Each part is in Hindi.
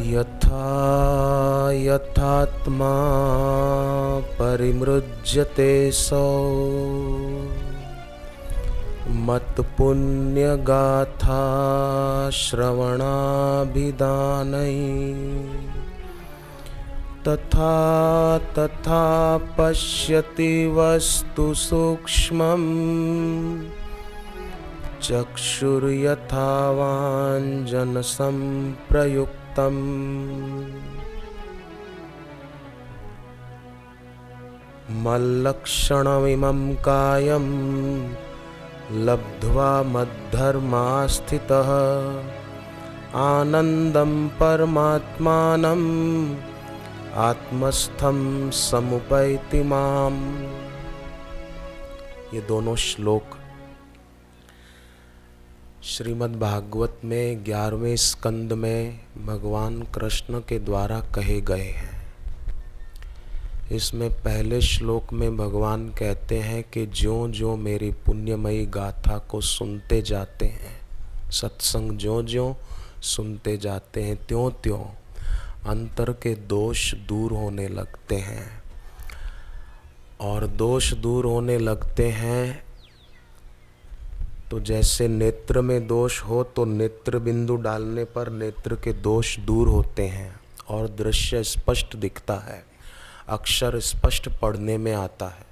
यथा यथात्मा परिमृज्यते सौ मत्पुण्यगाथा श्रवणाभिधानै तथा तथा पश्यति वस्तु सूक्ष्मम् चक्षुर्यथा वाञ्छनसंप्रयुक्तम् मल्लक्षणमिमं कायं लब्ध्वा मद्धर्मास्थितः आनन्दं परमात्मानं आत्मस्थं समुपैति माम्। ये दोनों श्लोक श्रीमद् भागवत में 11वें स्कंद में भगवान कृष्ण के द्वारा कहे गए हैं। इसमें पहले श्लोक में भगवान कहते हैं कि ज्यों ज्यों मेरी पुण्यमयी गाथा को सुनते जाते हैं, सत्संग ज्यों ज्यों सुनते जाते हैं, त्यों त्यों अंतर के दोष दूर होने लगते हैं। और दोष दूर होने लगते हैं तो जैसे नेत्र में दोष हो तो नेत्र बिंदु डालने पर नेत्र के दोष दूर होते हैं और दृश्य स्पष्ट दिखता है, अक्षर स्पष्ट पढ़ने में आता है।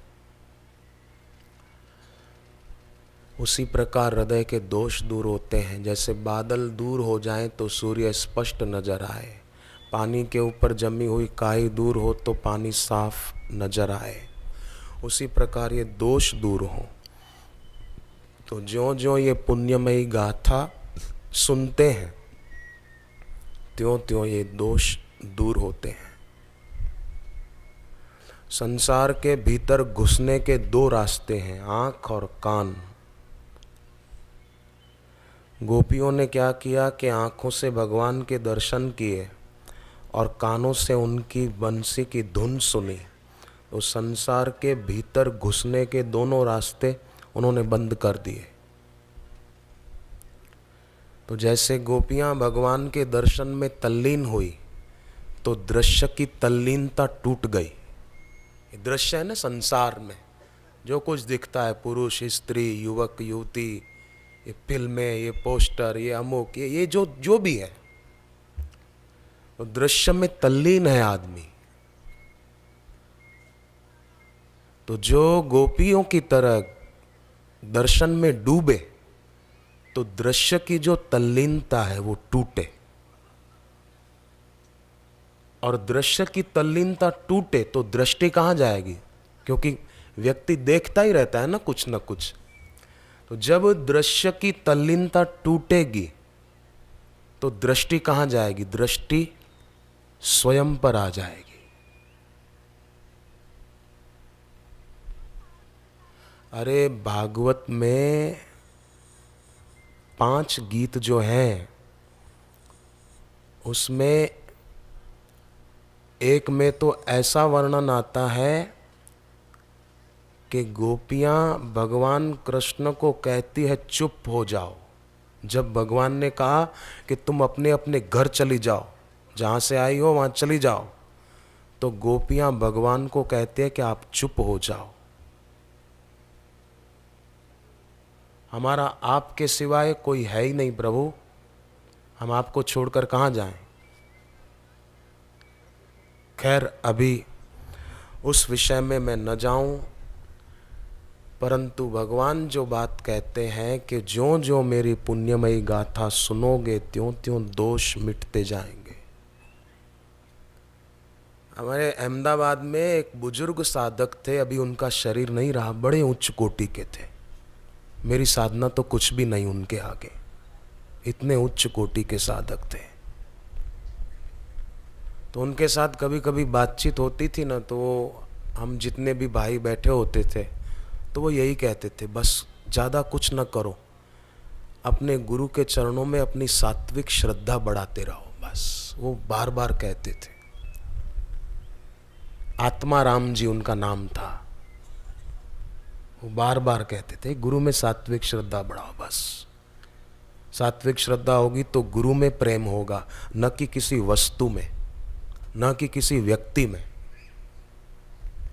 उसी प्रकार हृदय के दोष दूर होते हैं। जैसे बादल दूर हो जाएं तो सूर्य स्पष्ट नजर आए, पानी के ऊपर जमी हुई काई दूर हो तो पानी साफ नजर आए, उसी प्रकार ये दोष दूर हो। तो ज्यों ज्यों ये पुण्यमयी गाथा सुनते हैं त्यों त्यों ये दोष दूर होते हैं। संसार के भीतर घुसने के दो रास्ते हैं, आँख और कान। गोपियों ने क्या किया कि आँखों से भगवान के दर्शन किए और कानों से उनकी बंसी की धुन सुनी। तो संसार के भीतर घुसने के दोनों रास्ते उन्होंने बंद कर दिए। तो जैसे गोपियां भगवान के दर्शन में तल्लीन हुई तो दृश्य की तल्लीनता टूट गई। दृश्य है ना, संसार में जो कुछ दिखता है, पुरुष स्त्री युवक युवती, ये फिल्में, ये पोस्टर, ये अमुक, ये जो भी है, तो दृश्य में तल्लीन है आदमी। तो जो गोपियों की तरह दर्शन में डूबे तो दृश्य की जो तल्लीनता है वो टूटे, और दृश्य की तल्लीनता टूटे तो दृष्टि कहाँ जाएगी? क्योंकि व्यक्ति देखता ही रहता है ना कुछ न कुछ। तो जब दृश्य की तल्लीनता टूटेगी तो दृष्टि कहाँ जाएगी? दृष्टि स्वयं पर आ जाएगी। अरे भागवत में 5 गीत जो हैं उसमें एक में तो ऐसा वर्णन आता है कि गोपियां भगवान कृष्ण को कहती है चुप हो जाओ। जब भगवान ने कहा कि तुम अपने अपने घर चली जाओ, जहाँ से आई हो वहाँ चली जाओ, तो गोपियां भगवान को कहती है कि आप चुप हो जाओ, हमारा आपके सिवाय कोई है ही नहीं प्रभु, हम आपको छोड़कर कहाँ जाएं। खैर अभी उस विषय में मैं न जाऊं, परंतु भगवान जो बात कहते हैं कि ज्यों ज्यों मेरी पुण्यमयी गाथा सुनोगे त्यों त्यों दोष मिटते जाएंगे। हमारे अहमदाबाद में एक बुजुर्ग साधक थे, अभी उनका शरीर नहीं रहा, बड़े उच्च कोटि के थे। मेरी साधना तो कुछ भी नहीं उनके आगे, इतने उच्च कोटि के साधक थे। तो उनके साथ कभी कभी बातचीत होती थी ना, तो हम जितने भी भाई बैठे होते थे तो वो यही कहते थे, बस ज़्यादा कुछ न करो, अपने गुरु के चरणों में अपनी सात्विक श्रद्धा बढ़ाते रहो, बस। वो बार बार कहते थे। आत्मा राम जी उनका नाम था। वो बार बार कहते थे गुरु में सात्विक श्रद्धा बढ़ाओ, बस सात्विक श्रद्धा होगी तो गुरु में प्रेम होगा, न कि किसी वस्तु में, न कि किसी व्यक्ति में।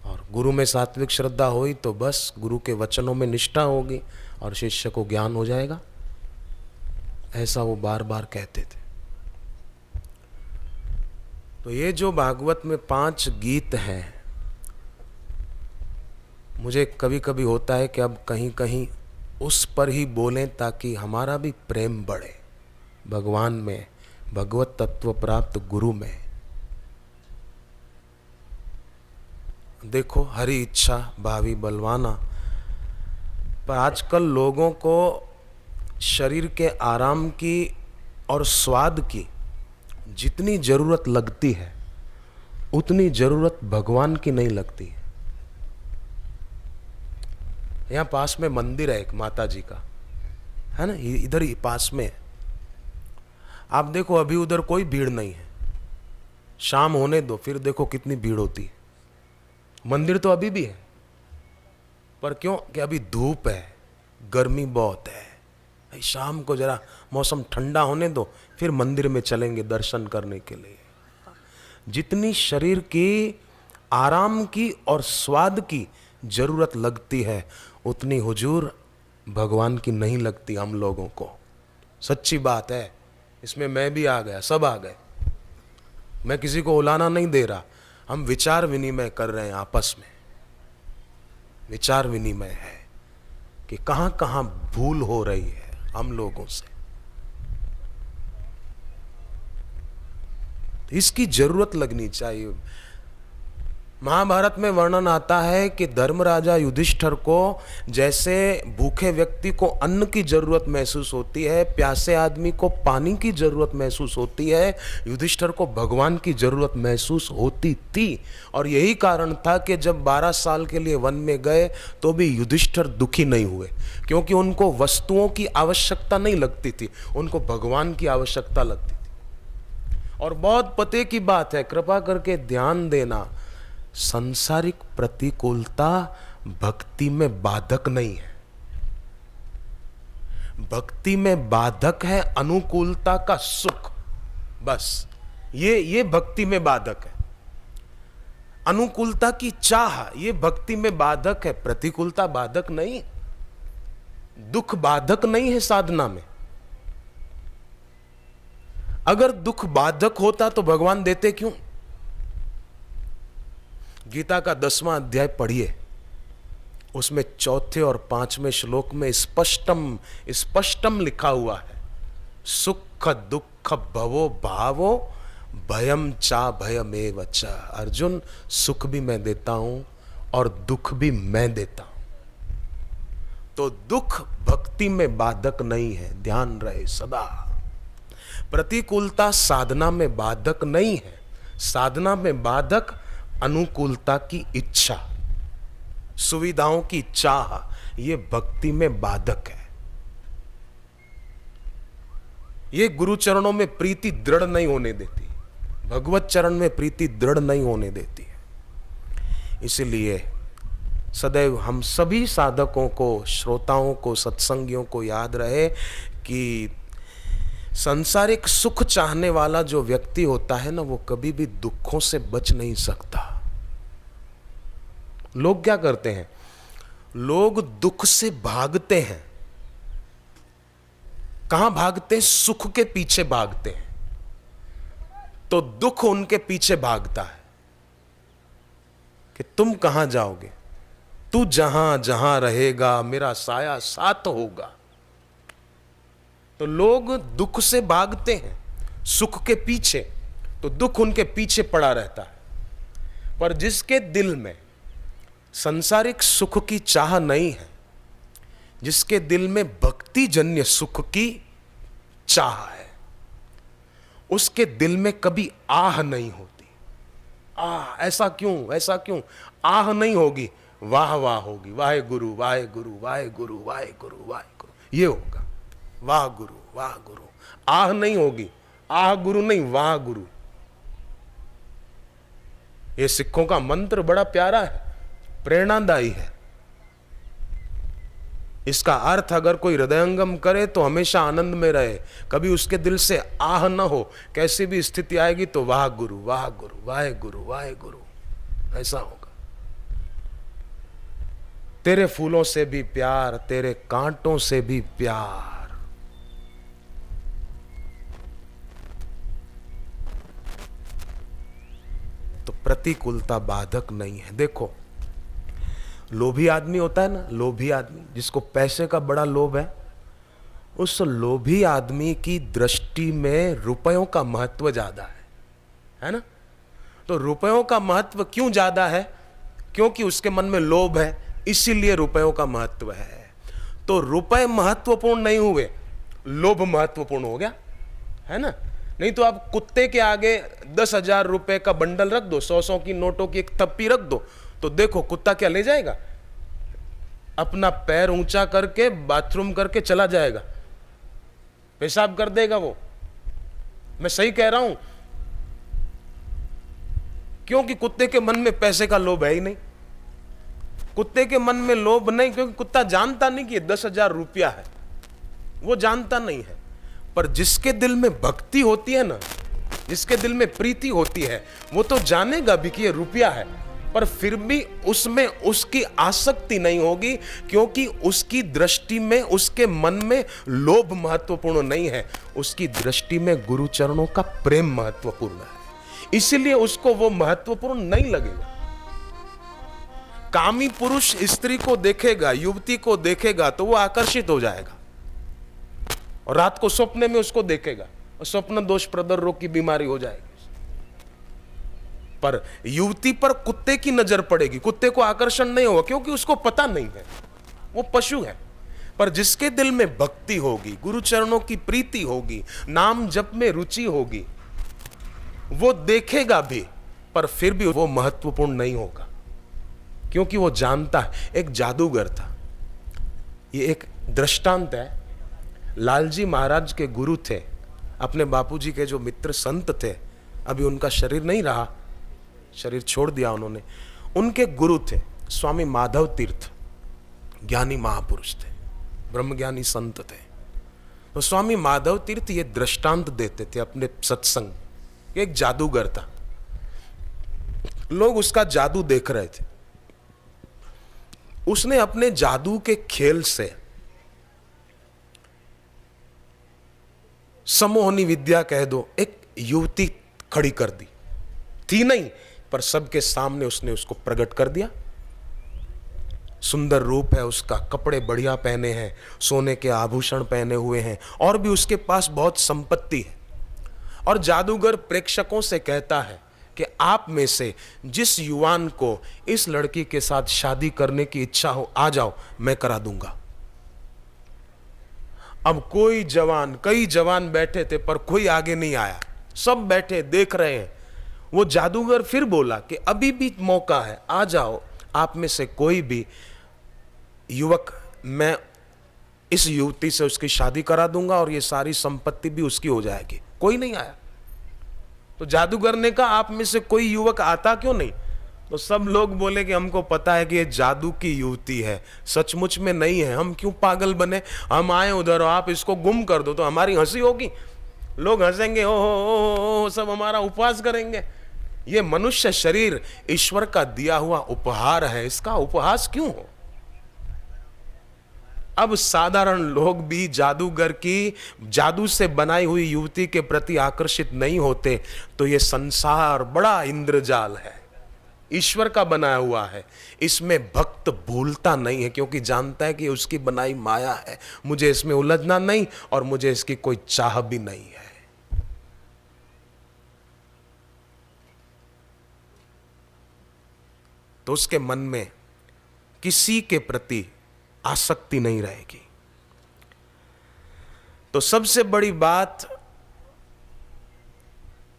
और गुरु में सात्विक श्रद्धा हुई तो बस गुरु के वचनों में निष्ठा होगी और शिष्य को ज्ञान हो जाएगा। ऐसा वो बार बार कहते थे। तो ये जो भागवत में 5 गीत हैं, मुझे कभी कभी होता है कि अब कहीं कहीं उस पर ही बोलें ताकि हमारा भी प्रेम बढ़े भगवान में, भगवत तत्व प्राप्त गुरु में। देखो, हरि इच्छा भावी बलवाना। पर आजकल लोगों को शरीर के आराम की और स्वाद की जितनी जरूरत लगती है उतनी जरूरत भगवान की नहीं लगती है। यहाँ पास में मंदिर है एक माता जी का, है ना, इधर ही पास में। आप देखो अभी उधर कोई भीड़ नहीं है, शाम होने दो फिर देखो कितनी भीड़ होती है। मंदिर तो अभी भी है, पर क्यों कि अभी धूप है, गर्मी बहुत है। शाम को जरा मौसम ठंडा होने दो फिर मंदिर में चलेंगे दर्शन करने के लिए। जितनी शरीर की आराम की और स्वाद की जरूरत लगती है उतनी हुजूर भगवान की नहीं लगती हम लोगों को। सच्ची बात है, इसमें मैं भी आ गया, सब आ गए। मैं किसी को उलाना नहीं दे रहा, हम विचार विनिमय कर रहे हैं आपस में। विचार विनिमय है कि कहां कहां भूल हो रही है हम लोगों से। इसकी जरूरत लगनी चाहिए। महाभारत में वर्णन आता है कि धर्मराजा युधिष्ठिर को जैसे भूखे व्यक्ति को अन्न की जरूरत महसूस होती है, प्यासे आदमी को पानी की जरूरत महसूस होती है, युधिष्ठिर को भगवान की जरूरत महसूस होती थी। और यही कारण था कि जब 12 साल के लिए वन में गए तो भी युधिष्ठिर दुखी नहीं हुए, क्योंकि उनको वस्तुओं की आवश्यकता नहीं लगती थी, उनको भगवान की आवश्यकता लगती थी। और बहुत पते की बात है, कृपा करके ध्यान देना, सांसारिक प्रतिकूलता भक्ति में बाधक नहीं है। भक्ति में बाधक है अनुकूलता का सुख, बस ये भक्ति में बाधक है। अनुकूलता की चाह ये भक्ति में बाधक है, प्रतिकूलता बाधक नहीं। दुख बाधक नहीं है साधना में। अगर दुख बाधक होता तो भगवान देते क्यों? गीता का 10वां अध्याय पढ़िए, उसमें 4थे और 5वें श्लोक में स्पष्टम लिखा हुआ है, सुख दुख भवो भावो भयम चा भयमेव च। अर्जुन, सुख भी मैं देता हूं और दुख भी मैं देता हूं। तो दुख भक्ति में बाधक नहीं है, ध्यान रहे सदा। प्रतिकूलता साधना में बाधक नहीं है, साधना में बाधक अनुकूलता की इच्छा, सुविधाओं की चाह, ये भक्ति में बाधक है। ये गुरु चरणों में प्रीति दृढ़ नहीं होने देती, भगवत चरण में प्रीति दृढ़ नहीं होने देती है। इसलिए सदैव हम सभी साधकों को, श्रोताओं को, सत्संगियों को याद रहे कि सांसारिक सुख चाहने वाला जो व्यक्ति होता है ना, वो कभी भी दुखों से बच नहीं सकता। लोग क्या करते हैं? लोग दुख से भागते हैं। कहां भागते हैं? सुख के पीछे भागते हैं, तो दुख उनके पीछे भागता है कि तुम कहां जाओगे, तू जहां जहां रहेगा मेरा साया साथ होगा। तो लोग दुख से भागते हैं सुख के पीछे, तो दुख उनके पीछे पड़ा रहता है। पर जिसके दिल में सांसारिक सुख की चाह नहीं है, जिसके दिल में भक्ति जन्य सुख की चाह है, उसके दिल में कभी आह नहीं होती। आह ऐसा क्यों, ऐसा क्यों? आह नहीं होगी, वाह वाह होगी, वाहे गुरु वाहे गुरु वाहे गुरु वाहे गुरु वाहे गुरु, ये होगा, वाह गुरु वाह गुरु। आह नहीं होगी, आह गुरु नहीं, वाह गुरु। ये सिखों का मंत्र बड़ा प्यारा है, प्रेरणादायी है। इसका अर्थ अगर कोई हृदयंगम करे तो हमेशा आनंद में रहे, कभी उसके दिल से आह न हो, कैसी भी स्थिति आएगी तो वाह गुरु वाह गुरु वाहे गुरु वाहे गुरु, ऐसा होगा। तेरे फूलों से भी प्यार, तेरे कांटों से भी प्यार। तो प्रतिकूलता बाधक नहीं है। देखो, लोभी आदमी होता है ना, लोभी आदमी जिसको पैसे का बड़ा लोभ है, उस लोभी आदमी की दृष्टि में रुपयों का महत्व ज्यादा है ना। तो रुपयों का महत्व क्यों ज्यादा है? क्योंकि उसके मन में लोभ है, इसीलिए रुपयों का महत्व है। तो रुपए महत्वपूर्ण नहीं हुए, लोभ महत्वपूर्ण हो गया, है ना। नहीं तो आप कुत्ते के आगे 10,000 रुपए का बंडल रख दो, 100 की नोटों की एक थप्पी रख दो, तो देखो कुत्ता क्या ले जाएगा? अपना पैर ऊंचा करके बाथरूम करके चला जाएगा, पेशाब कर देगा वो। मैं सही कह रहा हूं? क्योंकि कुत्ते के मन में पैसे का लोभ है ही नहीं। कुत्ते के मन में लोभ नहीं, क्योंकि कुत्ता जानता नहीं कि 10,000 रुपया है, वो जानता नहीं है। पर जिसके दिल में भक्ति होती है ना, जिसके दिल में प्रीति होती है, वो तो जानेगा भी कि ये रुपया है, पर फिर भी उसमें उसकी आसक्ति नहीं होगी, क्योंकि उसकी दृष्टि में, उसके मन में लोभ महत्वपूर्ण नहीं है, उसकी दृष्टि में गुरु चरणों का प्रेम महत्वपूर्ण है, इसलिए उसको वो महत्वपूर्ण नहीं लगेगा। कामी पुरुष स्त्री को देखेगा, युवती को देखेगा तो वो आकर्षित हो जाएगा, और रात को सपने में उसको देखेगा और स्वप्न दोष प्रदर रोग की बीमारी हो जाएगी। पर युवती पर कुत्ते की नजर पड़ेगी, कुत्ते को आकर्षण नहीं होगा, क्योंकि उसको पता नहीं है, वो पशु है। पर जिसके दिल में भक्ति होगी, गुरु चरणों की प्रीति होगी, नाम जप में रुचि होगी, वो देखेगा भी, पर फिर भी वो महत्वपूर्ण नहीं होगा, क्योंकि वो जानता है। एक जादूगर था, ये एक दृष्टांत है। लालजी महाराज के गुरु थे, अपने बापूजी के जो मित्र संत थे, अभी उनका शरीर नहीं रहा, शरीर छोड़ दिया उन्होंने। उनके गुरु थे स्वामी माधव तीर्थ, ज्ञानी महापुरुष थे, ब्रह्मज्ञानी संत थे। तो स्वामी माधव तीर्थ ये दृष्टांत देते थे अपने सत्संग। एक जादूगर था, लोग उसका जादू देख रहे थे। उसने अपने जादू के खेल से सम्मोहनी विद्या कह दो, एक युवती खड़ी कर दी। थी नहीं, पर सबके सामने उसने उसको प्रकट कर दिया। सुंदर रूप है उसका, कपड़े बढ़िया पहने हैं, सोने के आभूषण पहने हुए हैं, और भी उसके पास बहुत संपत्ति है। और जादूगर प्रेक्षकों से कहता है कि आप में से जिस युवान को इस लड़की के साथ शादी करने की इच्छा हो, आ जाओ, मैं करा दूंगा। अब कोई जवान, कई जवान बैठे थे, पर कोई आगे नहीं आया, सब बैठे देख रहे हैं। वो जादूगर फिर बोला कि अभी भी मौका है, आ जाओ, आप में से कोई भी युवक, मैं इस युवती से उसकी शादी करा दूंगा और ये सारी संपत्ति भी उसकी हो जाएगी। कोई नहीं आया। तो जादूगर ने कहा, आप में से कोई युवक आता क्यों नहीं? तो सब लोग बोले कि हमको पता है कि ये जादू की युवती है, सचमुच में नहीं है, हम क्यों पागल बने, हम आए उधर, आप इसको गुम कर दो तो हमारी हंसी होगी, लोग हंसेंगे, ओ सब हमारा उपवास करेंगे। ये मनुष्य शरीर ईश्वर का दिया हुआ उपहार है, इसका उपहास क्यों हो? अब साधारण लोग भी जादूगर की जादू से बनाई हुई युवती के प्रति आकर्षित नहीं होते, तो ये संसार बड़ा इंद्रजाल है, ईश्वर का बनाया हुआ है। इसमें भक्त भूलता नहीं है, क्योंकि जानता है कि उसकी बनाई माया है, मुझे इसमें उलझना नहीं और मुझे इसकी कोई चाह भी नहीं है। तो उसके मन में किसी के प्रति आसक्ति नहीं रहेगी। तो सबसे बड़ी बात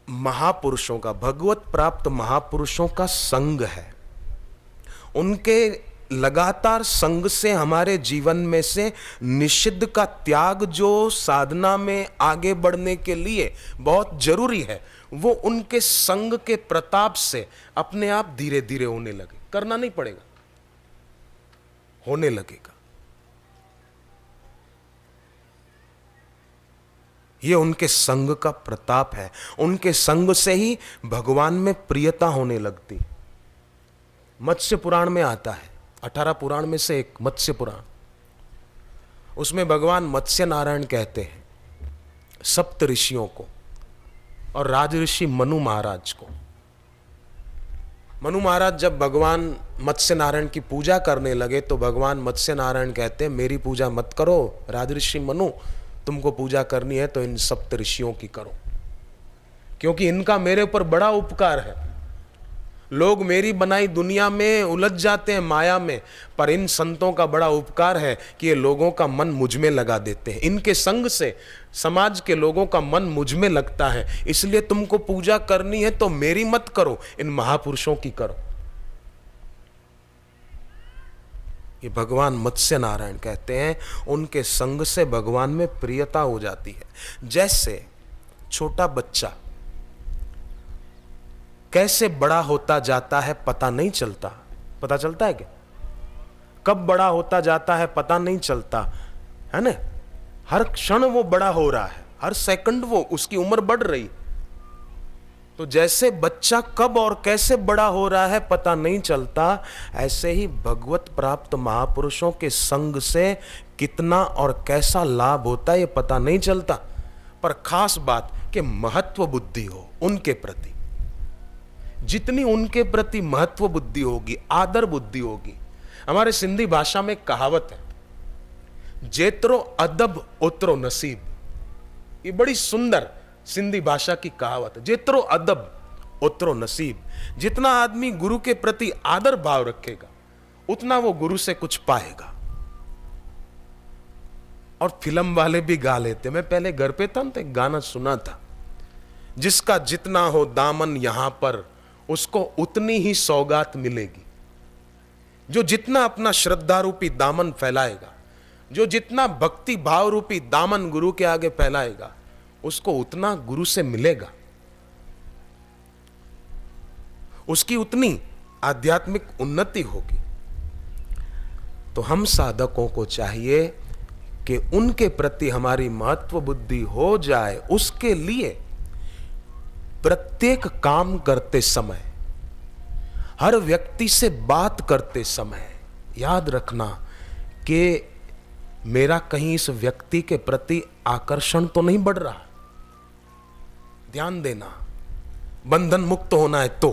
महापुरुषों का, भगवत प्राप्त महापुरुषों का संग है। उनके लगातार संग से हमारे जीवन में से निषिद्ध का त्याग, जो साधना में आगे बढ़ने के लिए बहुत जरूरी है, वो उनके संग के प्रताप से अपने आप धीरे धीरे होने लगे। करना नहीं पड़ेगा, होने लगेगा। ये उनके संग का प्रताप है। उनके संग से ही भगवान में प्रियता होने लगती। मत्स्य पुराण में आता है, 18 पुराण में से एक मत्स्य पुराण, उसमें भगवान मत्स्य नारायण कहते हैं सप्त ऋषियों को और राज ऋषि मनु महाराज को। मनु महाराज जब भगवान मत्स्य नारायण की पूजा करने लगे तो भगवान मत्स्य नारायण कहते हैं मेरी पूजा मत करो राज ऋषि मनु, तुमको पूजा करनी है तो इन सप्त ऋषियों की करो, क्योंकि इनका मेरे ऊपर बड़ा उपकार है। लोग मेरी बनाई दुनिया में उलझ जाते हैं माया में, पर इन संतों का बड़ा उपकार है कि ये लोगों का मन मुझ में लगा देते हैं। इनके संग से समाज के लोगों का मन मुझ में लगता है, इसलिए तुमको पूजा करनी है तो मेरी मत करो, इन महापुरुषों की करो। ये भगवान मत्स्य नारायण कहते हैं उनके संग से भगवान में प्रियता हो जाती है। जैसे छोटा बच्चा कैसे बड़ा होता जाता है पता नहीं चलता, पता चलता है क्या? कब बड़ा होता जाता है पता नहीं चलता, है ना? हर क्षण वो बड़ा हो रहा है, हर सेकंड वो उसकी उम्र बढ़ रही। तो जैसे बच्चा कब और कैसे बड़ा हो रहा है पता नहीं चलता, ऐसे ही भगवत प्राप्त महापुरुषों के संग से कितना और कैसा लाभ होता है ये पता नहीं चलता। पर खास बात कि महत्व बुद्धि हो उनके प्रति, जितनी उनके प्रति महत्व बुद्धि होगी, आदर बुद्धि होगी। हमारे सिंधी भाषा में कहावत है, जेतरो अदब उतरो नसीब। ये बड़ी सुंदर सिंधी भाषा की कहावत है, जेतरो अदब उतरो नसीब। जितना आदमी गुरु के प्रति आदर भाव रखेगा उतना वो गुरु से कुछ पाएगा। और फिल्म वाले भी गा लेते। मैं पहले घर पे था तो एक गाना सुना था, जिसका जितना हो दामन यहां पर उसको उतनी ही सौगात मिलेगी। जो जितना अपना श्रद्धा रूपी दामन फैलाएगा, जो जितना भक्ति भाव रूपी दामन गुरु के आगे फैलाएगा, उसको उतना गुरु से मिलेगा, उसकी उतनी आध्यात्मिक उन्नति होगी। तो हम साधकों को चाहिए कि उनके प्रति हमारी महत्व बुद्धि हो जाए। उसके लिए प्रत्येक काम करते समय, हर व्यक्ति से बात करते समय याद रखना कि मेरा कहीं इस व्यक्ति के प्रति आकर्षण तो नहीं बढ़ रहा। ध्यान देना, बंधन मुक्त होना है तो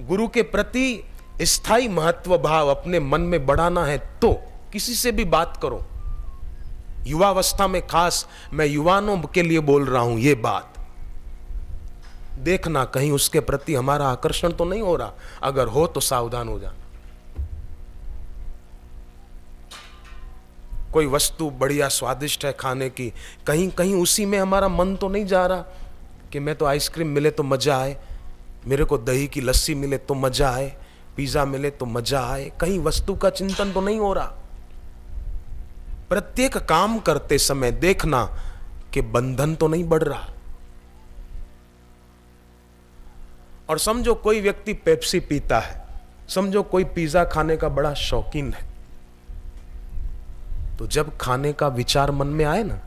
गुरु के प्रति स्थायी महत्व भाव अपने मन में बढ़ाना है तो किसी से भी बात करो। युवावस्था में खास मैं युवाओं के लिए बोल रहा हूं ये बात। देखना कहीं उसके प्रति हमारा आकर्षण तो नहीं हो रहा, अगर हो तो सावधान हो जाना। कोई वस्तु बढ़िया स्वादिष्ट है खाने की, कहीं कहीं उसी में हमारा मन तो नहीं जा रहा कि मैं तो आइसक्रीम मिले तो मजा आए, मेरे को दही की लस्सी मिले तो मजा आए, पिज्जा मिले तो मजा आए, कहीं वस्तु का चिंतन तो नहीं हो रहा। प्रत्येक काम करते समय देखना कि बंधन तो नहीं बढ़ रहा। और समझो कोई व्यक्ति पेप्सी पीता है, समझो कोई पिज्जा खाने का बड़ा शौकीन है, तो जब खाने का विचार मन में आए ना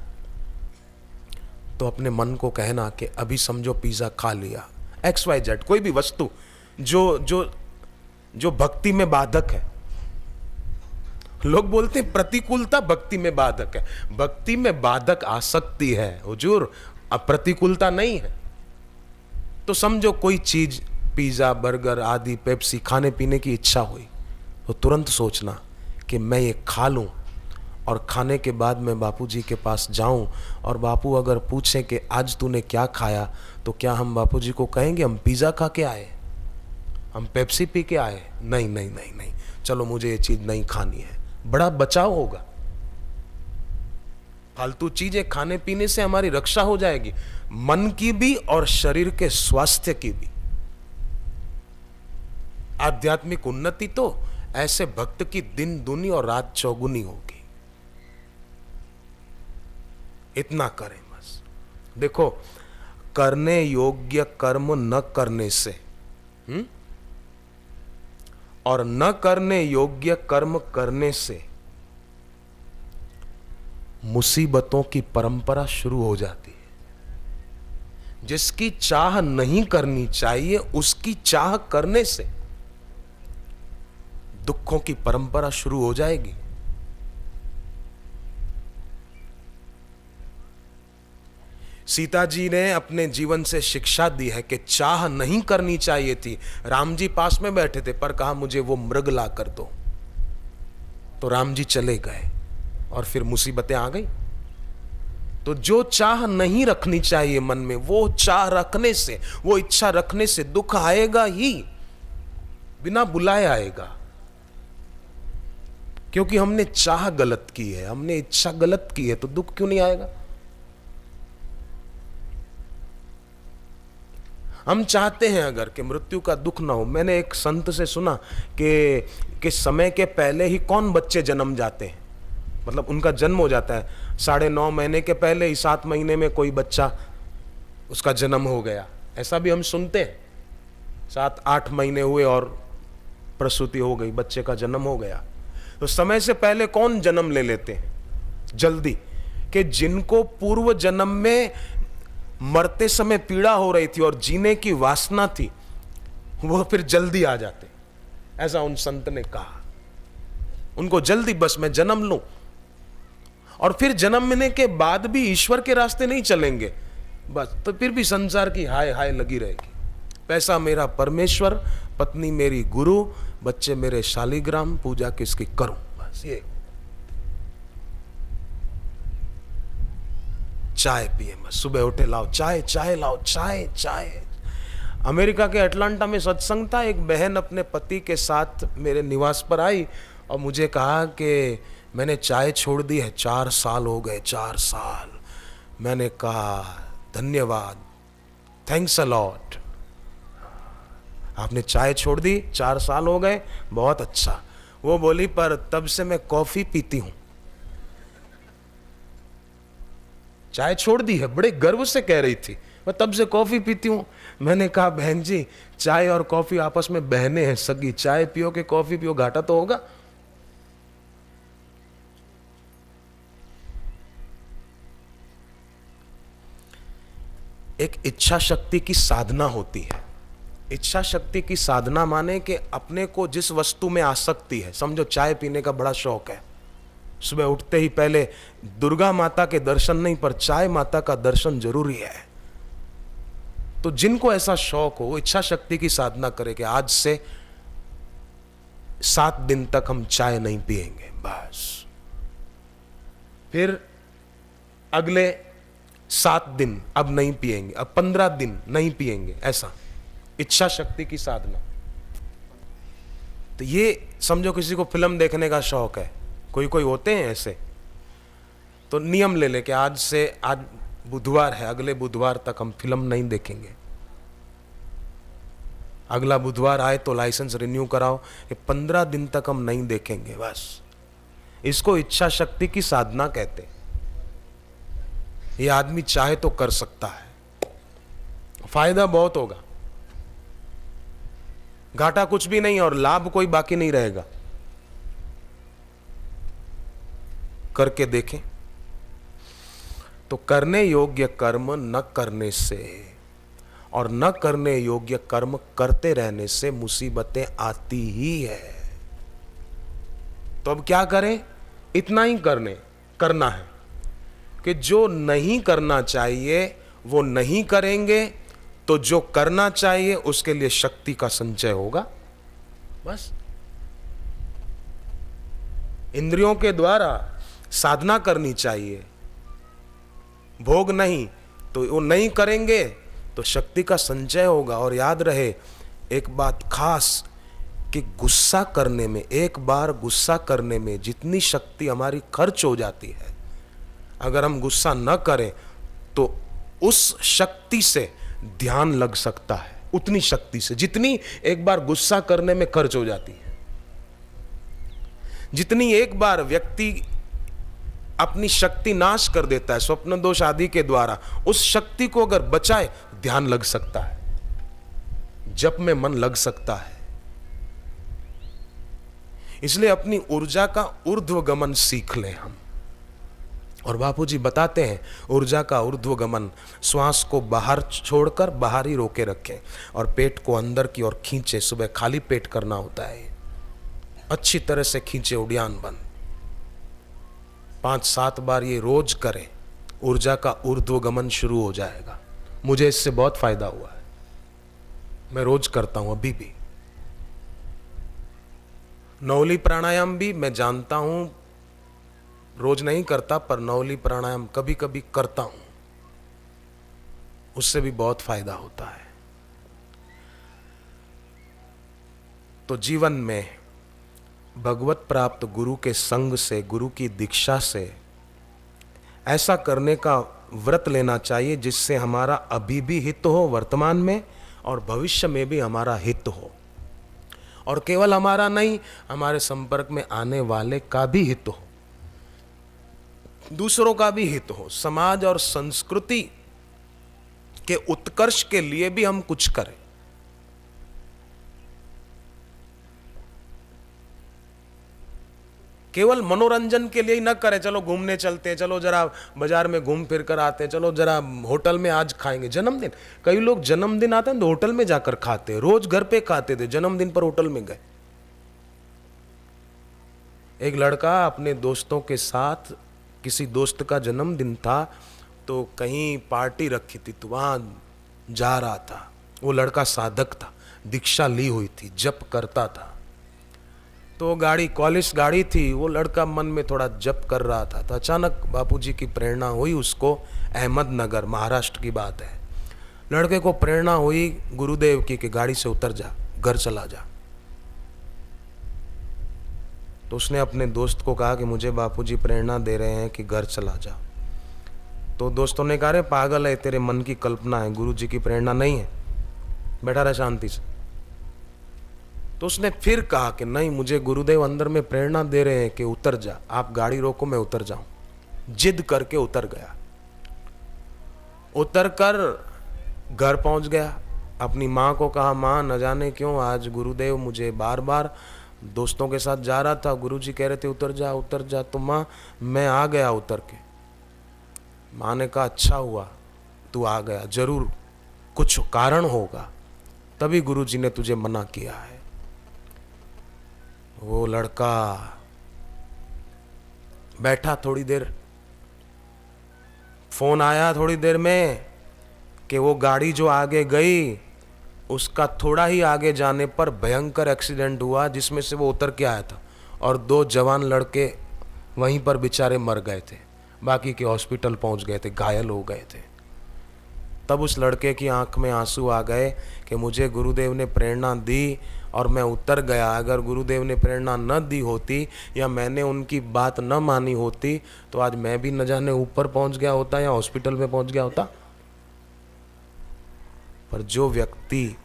तो अपने मन को कहना कि अभी समझो पिज्जा खा लिया, XYZ कोई भी वस्तु जो जो जो भक्ति में बाधक है। लोग बोलते हैं प्रतिकूलता भक्ति में बाधक है। भक्ति में बाधक आसक्ति है हुजूर, अब प्रतिकूलता नहीं है। तो समझो कोई चीज पिज्जा बर्गर आदि पेप्सी खाने पीने की इच्छा हुई तो तुरंत सोचना कि मैं ये खा लूं और खाने के बाद मैं बापू जी के पास जाऊं और बापू अगर पूछें कि आज तूने क्या खाया तो क्या हम बापू जी को कहेंगे हम पिज्जा खा के आए, हम पेप्सी पी के आए? नहीं नहीं नहीं नहीं, चलो मुझे ये चीज नहीं खानी है। बड़ा बचाव होगा। फालतू चीजें खाने पीने से हमारी रक्षा हो जाएगी, मन की भी और शरीर के स्वास्थ्य की भी। आध्यात्मिक उन्नति तो ऐसे भक्त की दिन दूनी और रात चौगुनी होगी। इतना करें बस। देखो, करने योग्य कर्म न करने से और न करने योग्य कर्म करने से मुसीबतों की परंपरा शुरू हो जाती है। जिसकी चाह नहीं करनी चाहिए उसकी चाह करने से दुखों की परंपरा शुरू हो जाएगी। सीता जी ने अपने जीवन से शिक्षा दी है कि चाह नहीं करनी चाहिए थी। राम जी पास में बैठे थे पर कहा मुझे वो मृग ला कर दो, तो राम जी चले गए और फिर मुसीबतें आ गई। तो जो चाह नहीं रखनी चाहिए मन में, वो चाह रखने से, वो इच्छा रखने से दुख आएगा ही, बिना बुलाए आएगा। क्योंकि हमने चाह गलत की है, हमने इच्छा गलत की है, तो दुख क्यों नहीं आएगा? हम चाहते हैं अगर कि मृत्यु का दुख ना हो। मैंने एक संत से सुना कि समय के पहले ही कौन बच्चे जन्म जाते हैं, मतलब उनका जन्म हो जाता है 9.5 महीने के पहले ही, 7 महीने में कोई बच्चा उसका जन्म हो गया। ऐसा भी हम सुनते हैं, 7-8 महीने हुए और प्रसूति हो गई, बच्चे का जन्म हो गया। तो समय से पहले कौन जन्म ले लेते हैं जल्दी? कि जिनको पूर्व जन्म में मरते समय पीड़ा हो रही थी और जीने की वासना थी, वो फिर जल्दी आ जाते। ऐसा उन संत ने कहा, उनको जल्दी, बस मैं जन्म लूं। और फिर जन्मने के बाद भी ईश्वर के रास्ते नहीं चलेंगे बस, तो फिर भी संसार की हाय हाय लगी रहेगी। पैसा मेरा परमेश्वर, पत्नी मेरी गुरु, बच्चे मेरे शालिग्राम, पूजा किसकी करूं, बस ये। चाय पिए मत, सुबह उठे लाओ चाय, चाय लाओ, चाय चाय। अमेरिका के अटलांटा में सत्संग था। एक बहन अपने पति के साथ मेरे निवास पर आई और मुझे कहा कि मैंने चाय छोड़ दी है, 4 साल हो गए, 4 साल। मैंने कहा धन्यवाद, थैंक्स अ लॉट, आपने चाय छोड़ दी, 4 साल हो गए, बहुत अच्छा। वो बोली पर तब से मैं कॉफी पीती हूं। चाय छोड़ दी है, बड़े गर्व से कह रही थी, मैं तब से कॉफी पीती हूं। मैंने कहा बहन जी, चाय और कॉफी आपस में बहने हैं सगी, चाय पियो कि कॉफी पियो, घाटा तो होगा। एक इच्छा शक्ति की साधना होती है। इच्छा शक्ति की साधना माने कि अपने को जिस वस्तु में आसक्ति है, समझो चाय पीने का बड़ा शौक है, सुबह उठते ही पहले दुर्गा माता के दर्शन नहीं पर चाय माता का दर्शन जरूरी है। तो जिनको ऐसा शौक हो, इच्छा शक्ति की साधना करे कि आज से 7 दिन तक हम चाय नहीं पिएंगे, बस। फिर अगले 7 दिन अब नहीं पिएंगे, अब 15 दिन नहीं पिएंगे, ऐसा इच्छा शक्ति की साधना। तो ये समझो किसी को फिल्म देखने का शौक है, कोई कोई होते हैं ऐसे, तो नियम ले ले कि आज से, आज बुधवार है, अगले बुधवार तक हम फिल्म नहीं देखेंगे। अगला बुधवार आए तो लाइसेंस रिन्यू कराओ कि 15 दिन तक हम नहीं देखेंगे, बस। इसको इच्छा शक्ति की साधना कहते हैं। ये आदमी चाहे तो कर सकता है, फायदा बहुत होगा, घाटा कुछ भी नहीं और लाभ कोई बाकी नहीं रहेगा। करके देखें। तो करने योग्य कर्म न करने से और न करने योग्य कर्म करते रहने से मुसीबतें आती ही है। तो अब क्या करें? इतना ही करना है कि जो नहीं करना चाहिए वो नहीं करेंगे, तो जो करना चाहिए उसके लिए शक्ति का संचय होगा, बस। इंद्रियों के द्वारा साधना करनी चाहिए, भोग नहीं, तो वो नहीं करेंगे तो शक्ति का संचय होगा। और याद रहे एक बात खास कि गुस्सा करने में, एक बार गुस्सा करने में जितनी शक्ति हमारी खर्च हो जाती है, अगर हम गुस्सा न करें तो उस शक्ति से ध्यान लग सकता है, उतनी शक्ति से जितनी एक बार गुस्सा करने में खर्च हो जाती है। जितनी एक बार व्यक्ति अपनी शक्ति नाश कर देता है स्वप्न दोष आदि के द्वारा, उस शक्ति को अगर बचाए, ध्यान लग सकता है, जप में मन लग सकता है। इसलिए अपनी ऊर्जा का ऊर्ध्व गमन सीख लें हम। और बापूजी बताते हैं ऊर्जा का ऊर्ध्वगमन, श्वास को बाहर छोड़कर बाहर ही रोके रखें और पेट को अंदर की ओर खींचे। सुबह खाली पेट करना होता है, अच्छी तरह से खींचे उड़ान बंद। 5-7 बार ये रोज करें, ऊर्जा का ऊर्ध्वगमन शुरू हो जाएगा। मुझे इससे बहुत फायदा हुआ है, मैं रोज करता हूं अभी भी। नौली प्राणायाम भी मैं जानता हूं, रोज नहीं करता, पर नौली प्राणायाम कभी कभी करता हूं, उससे भी बहुत फायदा होता है। तो जीवन में भगवत प्राप्त गुरु के संग से, गुरु की दीक्षा से ऐसा करने का व्रत लेना चाहिए जिससे हमारा अभी भी हित हो वर्तमान में, और भविष्य में भी हमारा हित हो। और केवल हमारा नहीं, हमारे संपर्क में आने वाले का भी हित हो, दूसरों का भी हित हो। समाज और संस्कृति के उत्कर्ष के लिए भी हम कुछ करें। केवल मनोरंजन के लिए ही न करें, चलो घूमने चलते हैं, चलो जरा बाजार में घूम फिर कर आते हैं, चलो जरा होटल में आज खाएंगे। जन्मदिन, कई लोग जन्मदिन आते हैं तो होटल में जाकर खाते हैं, रोज घर पे खाते थे, जन्मदिन पर होटल में गए। एक लड़का अपने दोस्तों के साथ, किसी दोस्त का जन्मदिन था तो कहीं पार्टी रखी थी तो वहां जा रहा था। वो लड़का साधक था, दीक्षा ली हुई थी, जप करता था। तो गाड़ी कॉलेज गाड़ी थी, वो लड़का मन में थोड़ा जप कर रहा था। तो अचानक बापूजी की प्रेरणा हुई उसको, अहमदनगर महाराष्ट्र की बात है। लड़के को प्रेरणा हुई गुरुदेव की कि गाड़ी से उतर जा, घर चला जा। तो उसने अपने दोस्त को कहा कि मुझे बापूजी प्रेरणा दे रहे हैं कि घर चला जा। तो दोस्तों ने कहा रे पागल है, तेरे मन की कल्पना है, गुरुजी की प्रेरणा नहीं है, बैठा रहा शांति से। तो उसने फिर कहा कि नहीं, मुझे गुरुदेव अंदर में प्रेरणा दे रहे हैं कि उतर जा, आप गाड़ी रोको, मैं उतर जाऊं। जिद करके उतर गया। उतर कर घर पहुंच गया। अपनी माँ को कहा, माँ न जाने क्यों आज गुरुदेव मुझे बार बार, दोस्तों के साथ जा रहा था, गुरुजी कह रहे थे उतर जा उतर जा, तो माँ मैं आ गया उतर के। माँ ने कहा अच्छा हुआ तू आ गया, जरूर कुछ कारण होगा, तभी गुरुजी ने तुझे मना किया है। वो लड़का बैठा थोड़ी देर, फोन आया थोड़ी देर में कि वो गाड़ी जो आगे गई उसका थोड़ा ही आगे जाने पर भयंकर एक्सीडेंट हुआ जिसमें से वो उतर के आया था, और 2 जवान लड़के वहीं पर बेचारे मर गए थे, बाकी के हॉस्पिटल पहुंच गए थे, घायल हो गए थे। तब उस लड़के की आंख में आंसू आ गए कि मुझे गुरुदेव ने प्रेरणा दी और मैं उतर गया। अगर गुरुदेव ने प्रेरणा न दी होती या मैंने उनकी बात न मानी होती तो आज मैं भी न जाने ऊपर पहुंच गया होता या हॉस्पिटल में पहुंच गया होता। पर जो व्यक्ति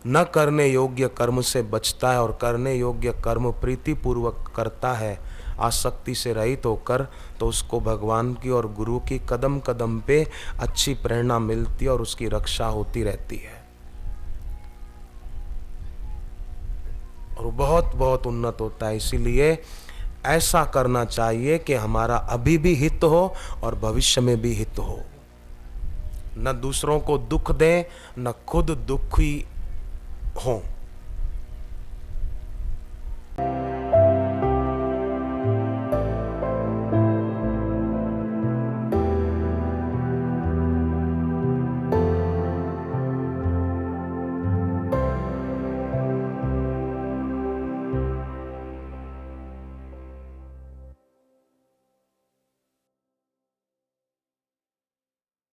न करने योग्य कर्म से बचता है और करने योग्य कर्म प्रीतिपूर्वक करता है, आसक्ति से रहित होकर, तो उसको भगवान की और गुरु की कदम कदम पे अच्छी प्रेरणा मिलती है और उसकी रक्षा होती रहती है और बहुत बहुत उन्नत होता है। इसीलिए ऐसा करना चाहिए कि हमारा अभी भी हित हो और भविष्य में भी हित हो, न दूसरों को दुख दें न खुद दुखी हों।